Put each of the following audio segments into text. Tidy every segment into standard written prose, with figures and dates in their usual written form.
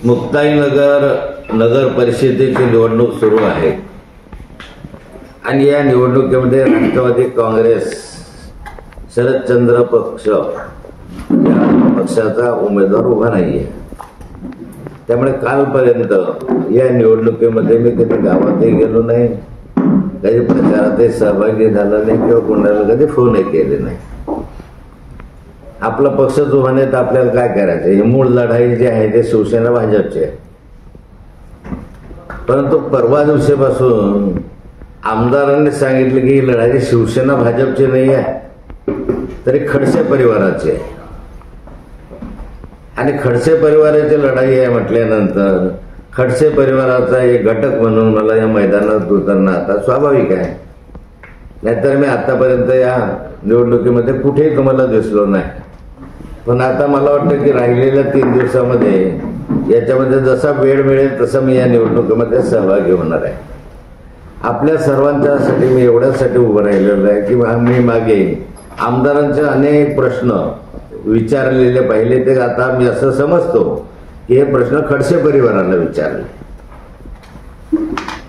मुक्ताईनगर नगर परिषदेची निवडणूक सुरू आहे आणि या निवडणुकीमध्ये राष्ट्रवादी काँग्रेस शरदचंद्र पक्ष या पक्षाचा उमेदवार उभा नाहीये। त्यामुळे कालपर्यंत या निवडणुकीमध्ये मी कधी गावातही गेलो नाही, कधी प्रचारातही सहभागी झालो नाही किंवा कोणाला कधी फोनही केले नाही। आपला पक्षच उभा नाही तर आपल्याला काय करायचं? ही मूळ लढाई जी आहे ते शिवसेना भाजपची आहे। परंतु परवा दिवशीपासून आमदारांनी सांगितलं की ही लढाई शिवसेना भाजपची नाही आहे, तरी खडसे परिवाराची आहे। आणि खडसे परिवाराची लढाई आहे म्हटल्यानंतर खडसे परिवाराचा एक घटक म्हणून मला या मैदानात उतरणं आता स्वाभाविक आहे। नाहीतर मी आतापर्यंत या निवडणुकीमध्ये कुठेही तुम्हाला दिसलो नाही। पण आता मला वाटतं की राहिलेल्या 3 दिवसामध्ये याच्यामध्ये जसा वेळ मिळेल तसं मी या निवडणुकीमध्ये सहभागी होणार आहे। आपल्या सर्वांच्यासाठी मी एवढ्यासाठी उभं राहिलेलो आहे की मी मागे आमदारांचे अनेक प्रश्न विचारलेले पाहिले, ते आता मी असं समजतो की हे प्रश्न खडसे परिवाराला विचारले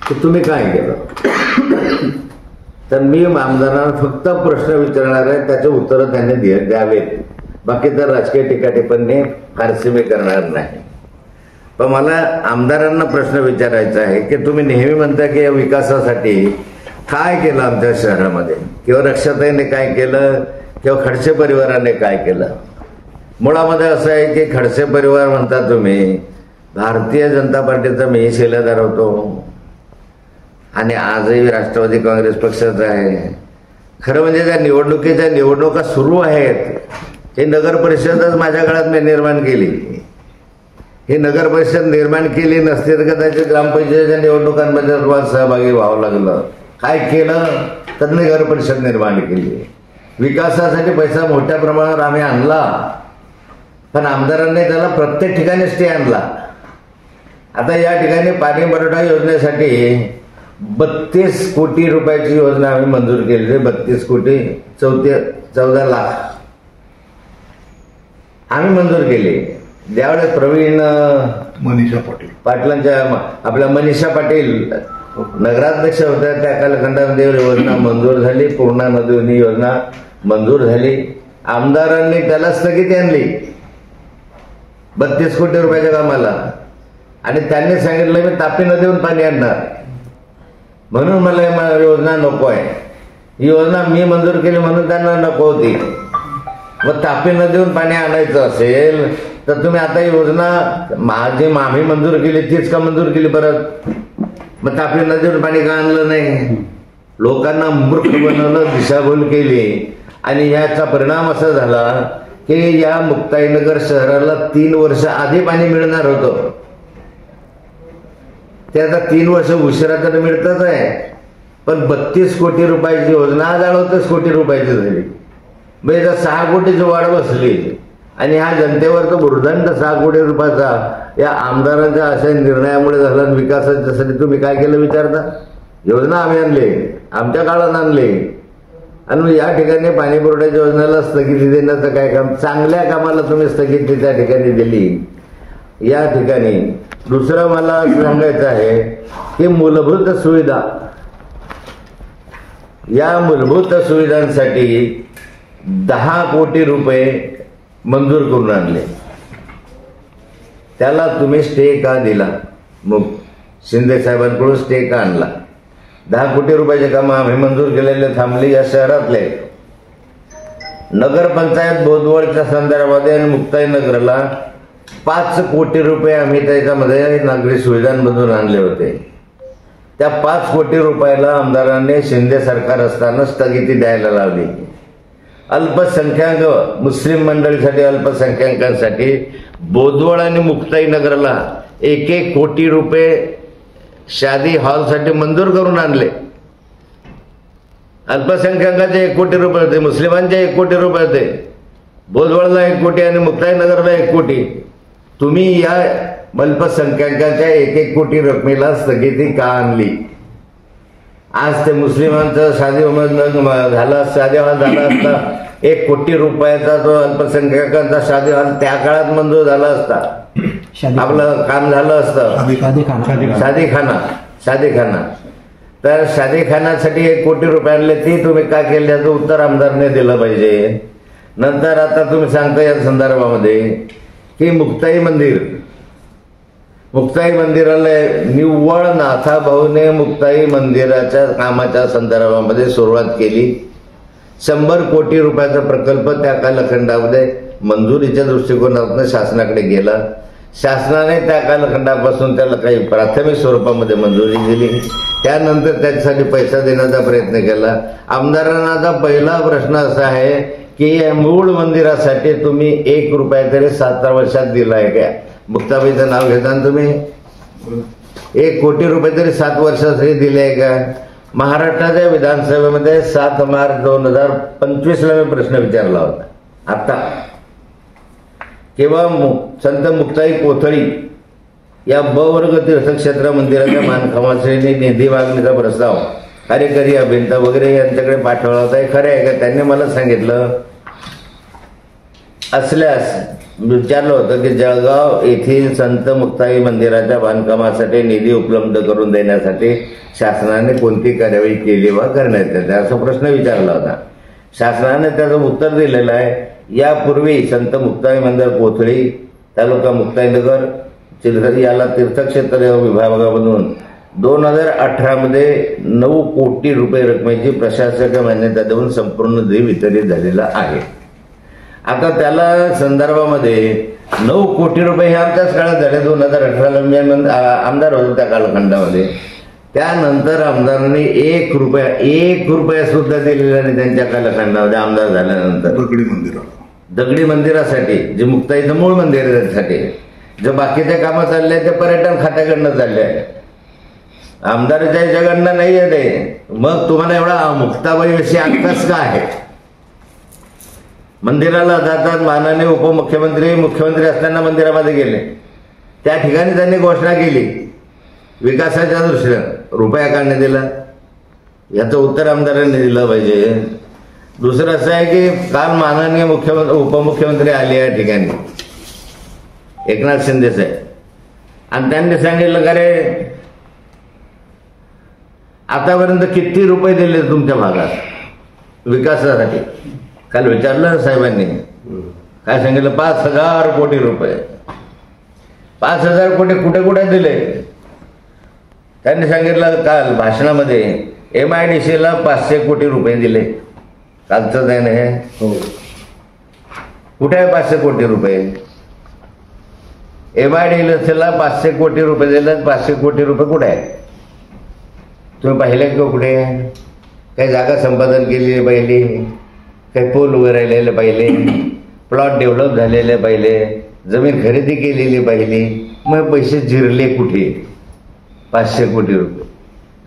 की तुम्ही काय केलं। तर मी आमदारांना फक्त प्रश्न विचारणार आहे, त्याचे उत्तर त्यांनी द्यावेत। बाकी तर राजकीय टीकाटिप्पणी फारशी मी करणार नाही। पण मला आमदारांना प्रश्न विचारायचा आहे की तुम्ही नेहमी म्हणता की या विकासासाठी काय केलं आमच्या शहरामध्ये, किंवा रक्षाताईने काय केलं किंवा खडसे परिवाराने काय केलं। मुळामध्ये असं आहे की खडसे परिवार म्हणता तुम्ही, भारतीय जनता पार्टीचा मी शिलेदार होतो आणि आजही राष्ट्रवादी काँग्रेस पक्षाचा आहे। खरं म्हणजे त्या निवडणुका सुरू आहेत, ही नगर परिषदच माझ्या काळात मी निर्माण केली। ही नगर परिषद निर्माण केली नसती तर कदाचित ग्रामपंचायतीच्या निवडणुकांमध्ये सहभागी व्हावं लागलं। काय केलं तर नगर परिषद निर्माण केली। विकासासाठी पैसा मोठ्या प्रमाणावर आम्ही आणला, पण आमदारांनी त्याला प्रत्येक ठिकाणी स्टे आणला। आता या ठिकाणी पाणी पुरवठा योजनेसाठी 32 कोटी रुपयाची योजना आम्ही मंजूर केली। 32 कोटी 14 लाख आम्ही मंजूर केली। ज्यावेळेस प्रवीण मनीषा पाटलांच्या आपल्या मनीषा पाटील नगराध्यक्ष होत्या त्या कालखंडामध्ये योजना मंजूर झाली, पूर्णा नदी योजना मंजूर झाली। आमदारांनी त्याला स्थगिती आणली 32 कोटी रुपयाच्या कामाला, आणि त्यांनी सांगितलं मी तापी नदीवरून पाणी आणणार, म्हणून मला योजना नको आहे। ही योजना मी मंजूर केली म्हणून त्यांना नको होती। मग तापी नदीवरून पाणी आणायचं असेल तर तुम्ही आता योजना माझी आम्ही मंजूर केली तीच का मंजूर केली परत? मग तापी नदीवरून पाणी का आणलं नाही? लोकांना मूर्ख बनवलं, दिशाभूल केली, आणि याचा परिणाम असा झाला की या मुक्ताईनगर शहराला 3 वर्ष आधी पाणी मिळणार होतं, ते आता 3 वर्ष उशिरा तर मिळतच आहे। पण 32 कोटी रुपयाची योजना आज 38 कोटी रुपयाची झाली। म्हणजे 6 कोटीची वाढ बसली, आणि ह्या जनतेवर तो भुर्दंड 6 कोटी रुपयाचा या आमदारांच्या अशा निर्णयामुळे झाला। विकासाच्यासाठी तुम्ही काय केलं विचारता? योजना आम्ही आणली, आमच्या काळात आणली, आणि या ठिकाणी पाणी पुरवठ्याच्या योजनेला स्थगिती देण्याचं काय काम? चांगल्या कामाला तुम्ही स्थगिती त्या ठिकाणी दिली। या ठिकाणी दुसरं मला सांगायचं आहे की मूलभूत सुविधा, या मूलभूत सुविधांसाठी 10 कोटी रुपये मंजूर करून आणले, त्याला तुम्ही स्टे का दिला? मग शिंदे साहेबांकडून स्टे का आणला? 10 कोटी रुपयाचे काम आम्ही मंजूर केलेले थांबले या शहरातले। नगरपंचायत बोदवडच्या संदर्भामध्ये आणि मुक्ताईनगरला 5 कोटी रुपये आम्ही त्याच्यामध्ये नागरी सुविधांमधून आणले होते। त्या 5 कोटी रुपयाला आमदारांनी शिंदे सरकार असताना स्थगिती द्यायला लावली। अल्पसंख्याक मुस्लिम मंडळीसाठी, अल्पसंख्याकांसाठी बोदवड आणि मुक्ताईनगरला 1-1 कोटी रुपये शादी हॉलसाठी मंजूर करून आणले। अल्पसंख्याकाचे 1 कोटी रुपये होते, मुस्लिमांचे 1 कोटी रुपये होते, बोदवडला 1 कोटी आणि मुक्ताईनगरला 1 कोटी। तुम्ही या अल्पसंख्याकाच्या 1-1 कोटी रकमेला स्थगिती का आणली? आज ते मुस्लिमांचं शादी झाला, शादी हॉल झाला असता 1 कोटी रुपयाचा तो अल्पसंख्याकांचा शादी हॉल त्या काळात मंजूर झाला असता। आपलं काम झालं असतं. शादीखाना तर शादीखानासाठी 1 कोटी रुपये आणले, ते तुम्ही का केले याचं उत्तर आमदारने दिलं पाहिजे. नंतर आता तुम्ही सांगता या संदर्भामध्ये की मुक्ताई मंदिराला निव्वळ नाथाभाऊने मुक्ताई मंदिराच्या कामाच्या संदर्भामध्ये सुरुवात केली. 100 कोटी रुपयाचा प्रकल्प त्या कालखंडामध्ये मंजुरीच्या दृष्टिकोनातून शासनाकडे गेला. शासनाने त्या कालखंडापासून त्याला काही प्राथमिक स्वरूपामध्ये मंजुरी दिली. त्यानंतर त्याच्यासाठी पैसा देण्याचा प्रयत्न केला. आमदारांना आता पहिला प्रश्न असा आहे की या मूळ मंदिरासाठी तुम्ही 1 रुपया तरी 7 वर्षात दिलाय का? मुक्ताबाईचं नाव घेता तुम्ही. 1 कोटी रुपये तरी 7 वर्षासाठी दिले आहे का? महाराष्ट्राच्या विधानसभेमध्ये 7 मार्च 2025 मी प्रश्न विचारला होता. आता केव्हा संत मुक्ताई कोथळी या ब वर्ग तीर्थक्षेत्र मंदिराच्या बांधकामासाठी निधी मागणीचा प्रस्ताव कार्यकारी अभियंता वगैरे यांच्याकडे पाठवला होता. हे खरं आहे का? त्यांनी मला सांगितलं असल्यास विचारलं होतं की जळगाव येथील संत मुक्ताई मंदिराच्या बांधकामासाठी निधी उपलब्ध करून देण्यासाठी शासनाने कोणती कार्यवाही केली वा करण्यात येते असा प्रश्न विचारला होता. शासनाने त्याचं उत्तर दिलेलं आहे. यापूर्वी संत मुक्ताई मंदिर कोथळी तालुका मुक्ताईनगर याला तीर्थक्षेत्र विभागामधून 2018 मध्ये 9 कोटी रुपये रकमेची प्रशासकीय मान्यता देऊन संपूर्ण निधी वितरित झालेला आहे. आता त्याला संदर्भामध्ये 9 कोटी रुपये हे आमच्याच काळात झाले. 2018ला मी आमदार होतो त्या कालखंडामध्ये. त्यानंतर आमदारांनी 1 रुपया सुद्धा दिलेला नाही त्यांच्या कालखंडामध्ये आमदार झाल्यानंतर. दगडी मंदिरासाठी जे मुक्ताईचं मूळ मंदिर आहे त्यासाठी जे बाकीचे कामं चालले ते पर्यटन खात्याकडनं चालले आहे, आमदाराच्या याच्याकडनं नाही आहे ते. मग तुम्हाला एवढा मुक्ताबाईविषयी अंकस का आहे? मंदिराला जातात माननीय उपमुख्यमंत्री मुख्यमंत्री असताना मंदिरामध्ये गेले. त्या ठिकाणी त्यांनी घोषणा केली विकासाच्या दृष्टीनं, रुपया का नाही दिला याचं उत्तर आमदारांनी दिलं पाहिजे. दुसरं असं आहे की काल माननीय मुख्यमंत्री उपमुख्यमंत्री आले या ठिकाणी एकनाथ शिंदे साहेब, आणि त्यांनी सांगितलं का रे आतापर्यंत किती रुपये दिले तुमच्या भागात विकासासाठी? काल विचारलं साहेबांनी, काय सांगितलं? 5,000 कोटी रुपये. 5,000 कोटी कुठे कुठे दिले? त्यांनी सांगितलं काल भाषणामध्ये MIDCला 500 कोटी रुपये दिले. कालचं आहे ना हे? कुठे आहे 500 कोटी रुपये? MIDCला 500 कोटी रुपये दिले. 500 कोटी रुपये कुठे आहे? तुम्ही पाहिले का कुठे? काही जागा संपादन केलेली पाहिली, काही पूल उभे राहिलेले पाहिले, प्लॉट डेव्हलप झालेले पाहिले, जमीन खरेदी केलेली पाहिली. मग पैसे जिरले कुठे? 500 कोटी रुपये.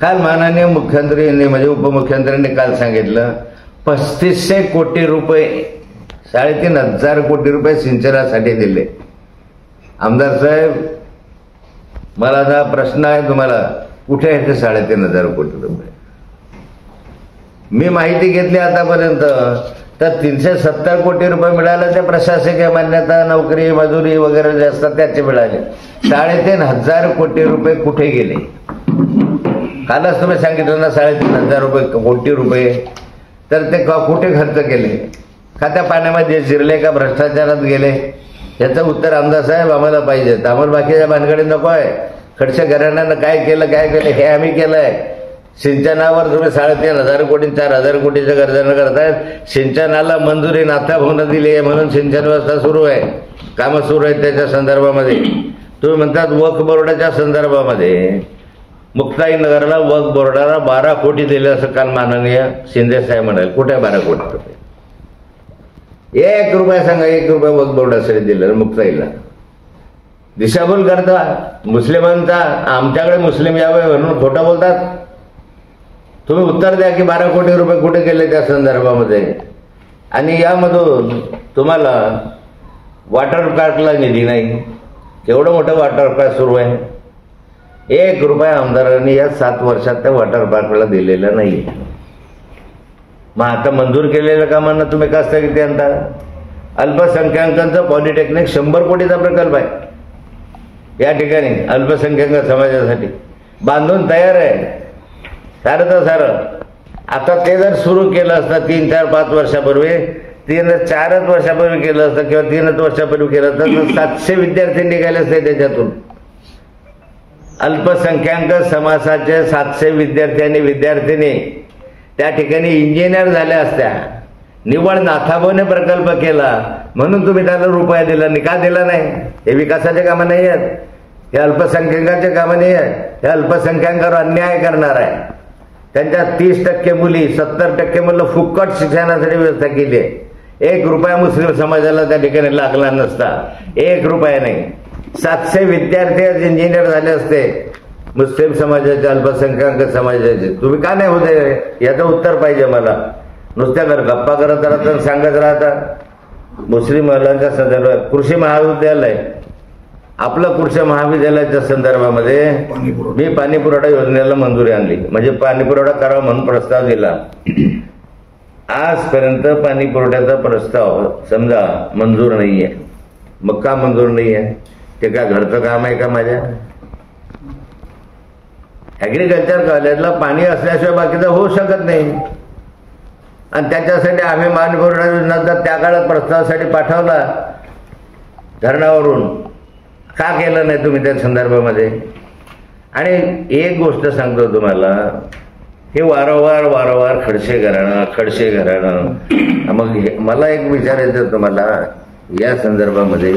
काल माननीय मुख्यमंत्र्यांनी म्हणजे उपमुख्यमंत्र्यांनी काल सांगितलं 3500 कोटी रुपये 3,500 कोटी रुपये सिंचनासाठी दिले. आमदार साहेब मला आता प्रश्न आहे तुम्हाला, कुठे आहे ते 3,500 कोटी रुपये? मी माहिती घेतली आतापर्यंत तर 370 कोटी रुपये मिळाले ते प्रशासकीय मान्यता नोकरी मजुरी वगैरे जे असतात त्याचे मिळाले. 3,500 कोटी रुपये कुठे गेले? कालच तुम्ही सांगितलं ना 3,500 कोटी रुपये, तर ते कुठे खर्च केले? खात्या पाण्यामध्ये शिरले का भ्रष्टाचारात गेले? याचं उत्तर आमदार साहेब आम्हाला पाहिजे. आम्हाला बाकीच्या भानगडी नको आहे. खडसे घराण्यानं काय केलं हे आम्ही केलंय. सिंचनावर तुम्ही 3,500 कोटी 4,000 कोटीच्या गर्जना करतायत. सिंचनाला मंजुरी नाथाभाऊनं दिली आहे म्हणून सिंचन व्यवस्था सुरू आहे, कामं सुरू आहेत. त्याच्या संदर्भामध्ये तुम्ही म्हणतात वक्फ बोर्डाच्या संदर्भामध्ये मुक्ताई नगरला वक्फ बोर्डाला 12 कोटी दिले असं काल माननीय शिंदे साहेब म्हणाले. कुठे 12 कोटी रुपये? 1 रुपया सांगा, 1 रुपया वक्फ बोर्डासाठी दिलं मुक्ताईला. दिशाभूल करता मुस्लिमांचा. आमच्याकडे मुस्लिम यावे म्हणून खोटं बोलतात. तुम्ही उत्तर द्या की 12 कोटी रुपये कुठे गेले त्या संदर्भामध्ये. आणि यामधून तुम्हाला वॉटर पार्कला निधी नाही. केवढं मोठं वॉटर पार्क सुरू आहे. 1 रुपया आमदारांनी या 7 वर्षात त्या वॉटर पार्कला दिलेला नाही. मग आता मंजूर केलेल्या कामांना तुम्ही का स्थगिती आणता? अल्पसंख्याकांचं पॉलिटेक्निक 100 कोटीचा प्रकल्प आहे. या ठिकाणी अल्पसंख्याक समाजासाठी बांधून तयार आहे सारं तर सारं. आता ते जर सुरू केलं असतं 3, 4, 5 वर्षापूर्वी, 4च वर्षापूर्वी केलं असतं किंवा 3च वर्षापूर्वी केलं असतं तर 700 विद्यार्थी निघाले असते त्याच्यातून. अल्पसंख्याक समाजाचे 700 विद्यार्थी आणि विद्यार्थिनी त्या ठिकाणी इंजिनियर झाल्या असत्या. निव्वळ नाथाभाऊने प्रकल्प केला म्हणून तुम्ही त्याला रुपया दिला नाही. का दिला नाही? हे विकासाचे कामं नाही आहेत, हे अल्पसंख्याकांचे कामं नाही आहेत. हे अल्पसंख्याकांवर अन्याय करणार आहे. त्यांच्या 30% मुली, 70% मुलं फुकट शिक्षणासाठी व्यवस्था केली आहे. 1 रुपया मुस्लिम समाजाला त्या ठिकाणी लागला नसता, 1 रुपया नाही. 700 विद्यार्थी इंजिनियर झाले असते मुस्लिम समाजाचे, अल्पसंख्याक समाजाचे. तुम्ही का नाही होते याचं उत्तर पाहिजे मला. नुसत्या गप्पा करत राहता, सांगत राहता. मुस्लिम महिलांच्या संदर्भात कृषी महाविद्यालय, आपलं कृषी महाविद्यालयाच्या संदर्भामध्ये मी पाणी पुरवठा योजनेला मंजुरी आणली, म्हणजे पाणी पुरवठा करावा म्हणून प्रस्ताव दिला. आजपर्यंत पाणी पुरवठ्याचा प्रस्ताव समजा मंजूर नाहीये. मग का मंजूर नाहीये? ते काय घरचं काम आहे का माझ्या? ऍग्रिकल्चर कॉलेजला पाणी असल्याशिवाय बाकीचं होऊ शकत नाही. आणि त्याच्यासाठी आम्ही पाणी पुरवठा योजनेचा त्या काळात प्रस्तावासाठी पाठवला धरणावरून. का केलं नाही तुम्ही त्या संदर्भामध्ये? आणि एक गोष्ट सांगतो तुम्हाला, हे वारंवार खडसे घराणं. मग मला एक विचारायचं तुम्हाला या संदर्भामध्ये,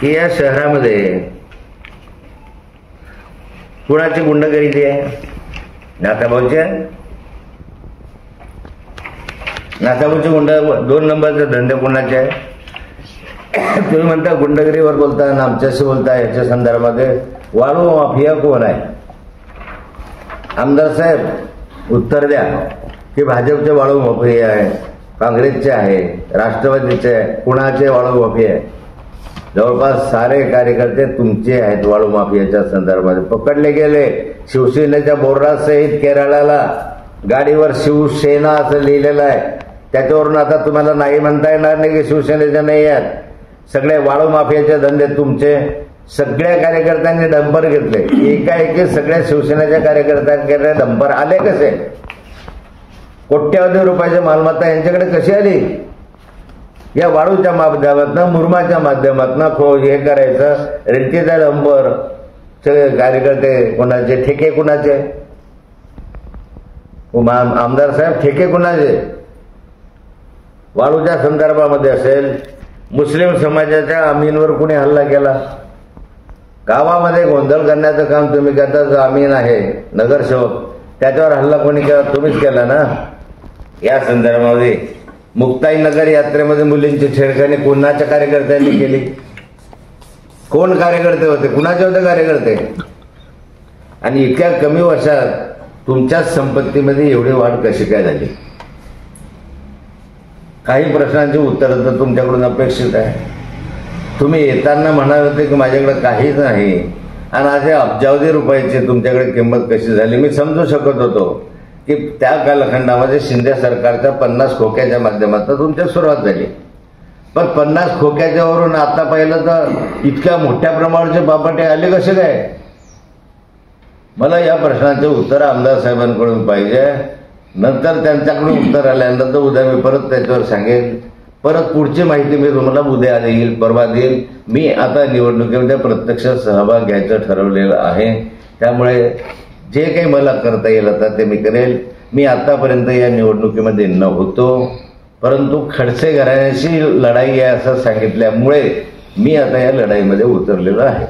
की या शहरामध्ये कुणाची गुंडगिरी आहे? नाथाभाऊच्या. नाथाभाऊचे गुंड 2 नंबरचे धंदे कुणाचे आहे? तुम्ही म्हणता गुंडगिरीवर बोलता आणि आमच्याशी बोलता. याच्या संदर्भामध्ये वाळू माफिया कोण आहे? आमदार साहेब उत्तर द्या की भाजपचे वाळू माफिया आहे, काँग्रेसचे आहे, राष्ट्रवादीचे आहे, कुणाचे वाळू माफिया आहे? जवळपास सारे कार्यकर्ते तुमचे आहेत वाळू माफियाच्या संदर्भात. पकडले गेले. शिवसेनेच्या बोर्डासहित केरळाला गाडीवर शिवसेना असं लिहिलेलं आहे. त्याच्यावरून आता तुम्हाला नाही म्हणता येणार नाही की शिवसेनेचे नाही आहेत. सगळे वाळू माफियाचे धंदे तुमचे. सगळ्या कार्यकर्त्यांनी डंपर घेतले. एकाएकी सगळ्या शिवसेनेच्या कार्यकर्त्यांकडे डंपर आले कसे? कोट्यावधी रुपयाची मालमत्ता यांच्याकडे कशी आली? या वाळूच्या माध्यमातून, मुरमाच्या माध्यमातून हे करायचं. रेल्वेचा डंपर सगळे कार्यकर्ते कोणाचे? ठेके कुणाचे? आमदार साहेब ठेके कुणाचे? वाळूच्या संदर्भामध्ये असेल, मुस्लिम समाजाच्या आमीनवर कुणी हल्ला केला? गावामध्ये गोंधळ करण्याचं काम तुम्ही करता. जो आमीन आहे नगरसेवक, त्याच्यावर हल्ला कोणी केला? तुम्हीच केला ना. या संदर्भामध्ये मुक्ताईनगर यात्रेमध्ये मुलींची छेडखानी कोणाच्या कार्यकर्त्यांनी केली? कोण कार्यकर्ते होते? कुणाचे होते कार्यकर्ते? आणि इतक्या कमी वर्षात तुमच्याच संपत्तीमध्ये एवढी वाढ कशी काय झाली? काही प्रश्नांची उत्तर तर तुमच्याकडून अपेक्षित आहे. तुम्ही येताना म्हणाल होते की माझ्याकडे काहीच नाही, आणि आज अब्जावधी रुपयाची तुमच्याकडे किंमत कशी झाली मी समजू शकत होतो की त्या कालखंडामध्ये शिंदे सरकारच्या 50 खोक्याच्या माध्यमातून तुमच्या सुरुवात झाली. पण 50 खोक्याच्या वरून आता पाहिलं तर इतक्या मोठ्या प्रमाणाचे बापाटे आले कसे काय? मला या प्रश्नाचे उत्तर आमदार साहेबांकडून पाहिजे. नंतर त्यांच्याकडून उत्तर आल्यानंतर उद्या मी परत त्याच्यावर सांगेन. परत पुढची माहिती मी तुम्हाला उद्या देईल, परवा देईल. मी आता निवडणुकीमध्ये प्रत्यक्ष सहभाग घ्यायचं ठरवलेलं आहे. त्यामुळे जे काही मला करता येईल आता ते मी करेल. मी आतापर्यंत या निवडणुकीमध्ये नव्हतो, परंतु खडसे घराण्याशी लढाई आहे असं सांगितल्यामुळे मी आता या लढाईमध्ये उतरलेलो आहे.